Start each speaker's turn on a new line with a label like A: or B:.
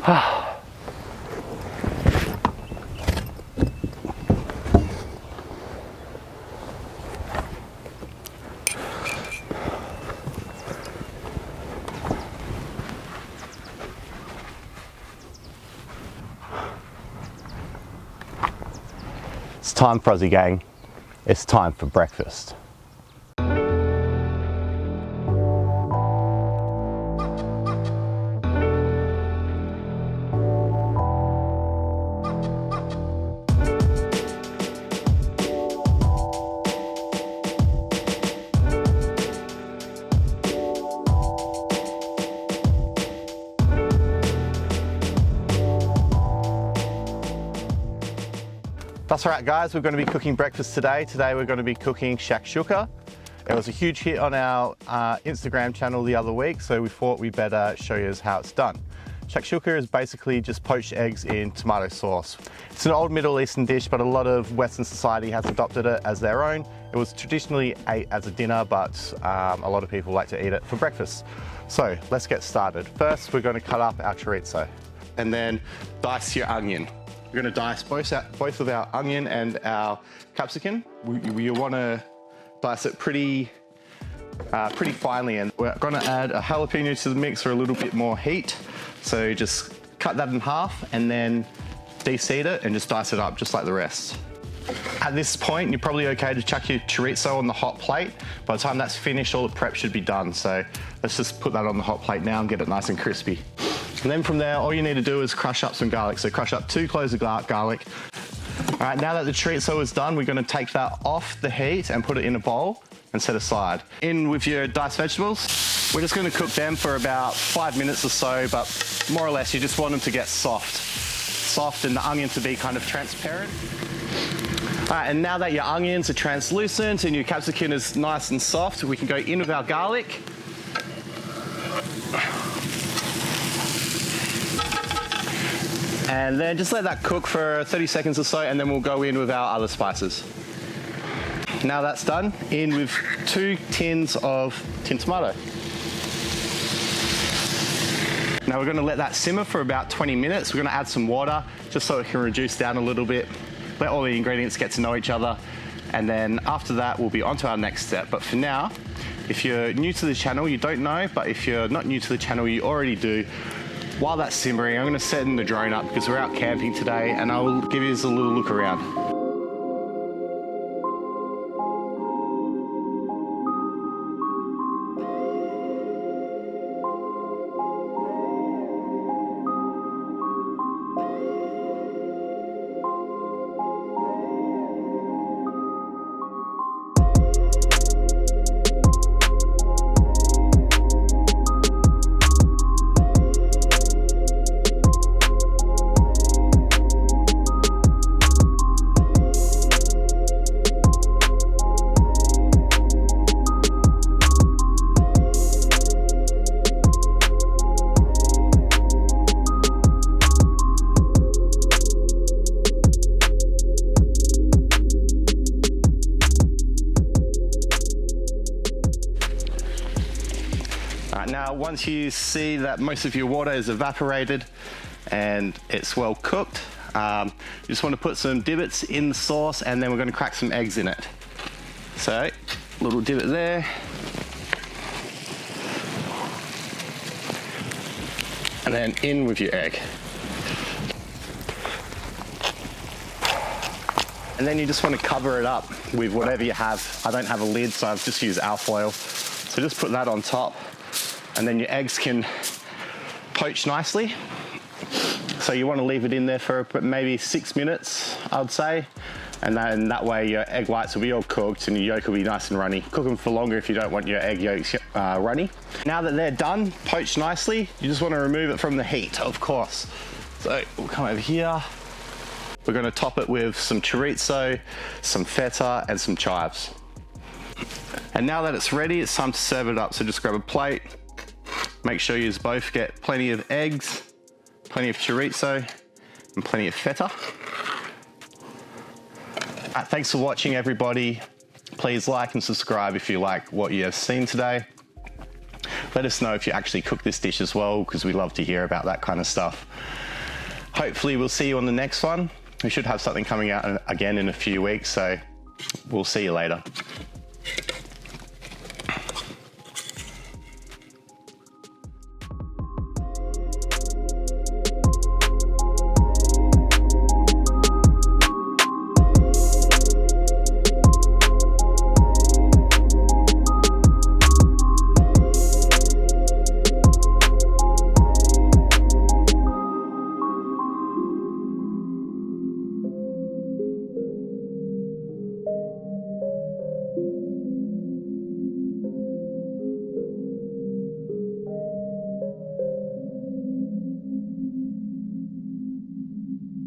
A: It's time, Frozzy gang. It's time for breakfast. That's right guys, we're going to be cooking breakfast today. Today we're going to be cooking shakshuka. It was a huge hit on our Instagram channel the other week, so we thought we'd better show you how it's done. Shakshuka is basically just poached eggs in tomato sauce. It's an old Middle Eastern dish, but a lot of Western society has adopted it as their own. It was traditionally ate as a dinner, but a lot of people like to eat it for breakfast. So let's get started. First, we're going to cut up our chorizo and then dice your onion. We're going to dice both of our onion and our capsicum. We want to dice it pretty finely, and we're going to add a jalapeno to the mix for a little bit more heat. So just cut that in half and then de-seed it and just dice it up just like the rest. At this point, you're probably okay to chuck your chorizo on the hot plate. By the time that's finished, all the prep should be done. So let's just put that on the hot plate now and get it nice and crispy. And then from there, all you need to do is crush up some garlic. So crush up 2 cloves of garlic. All right, now that the chorizo is done, we're gonna take that off the heat and put it in a bowl and set aside. In with your diced vegetables. We're just gonna cook them for about 5 minutes or so, but more or less, you just want them to get soft and the onion to be kind of transparent. All right, and now that your onions are translucent and your capsicum is nice and soft, we can go in with our garlic. And then just let that cook for 30 seconds or so, and then we'll go in with our other spices. Now that's done, in with 2 tins of tin tomato. Now we're gonna let that simmer for about 20 minutes. We're gonna add some water, just so it can reduce down a little bit. Let all the ingredients get to know each other. And then after that, we'll be on to our next step. But for now, if you're new to the channel, you don't know, but if you're not new to the channel, you already do. While that's simmering, I'm going to set the drone up because we're out camping today, and I will give you a little look around. Now, once you see that most of your water is evaporated and it's well cooked, you just want to put some divots in the sauce, and then we're going to crack some eggs in it. So, little divot there. And then in with your egg. And then you just want to cover it up with whatever you have. I don't have a lid, so I've just used alfoil. So just put that on top, and then your eggs can poach nicely. So you want to leave it in there for maybe 6 minutes, I'd say. And then that way your egg whites will be all cooked and your yolk will be nice and runny. Cook them for longer if you don't want your egg yolks runny. Now that they're done, poached nicely, you just want to remove it from the heat, of course. So we'll come over here. We're going to top it with some chorizo, some feta, and some chives. And now that it's ready, it's time to serve it up. So just grab a plate. Make sure you both get plenty of eggs, plenty of chorizo, and plenty of feta. Thanks for watching, everybody. Please like and subscribe if you like what you have seen today. Let us know if you actually cook this dish as well, because we love to hear about that kind of stuff. Hopefully we'll see you on the next one. We should have something coming out again in a few weeks, so we'll see you later.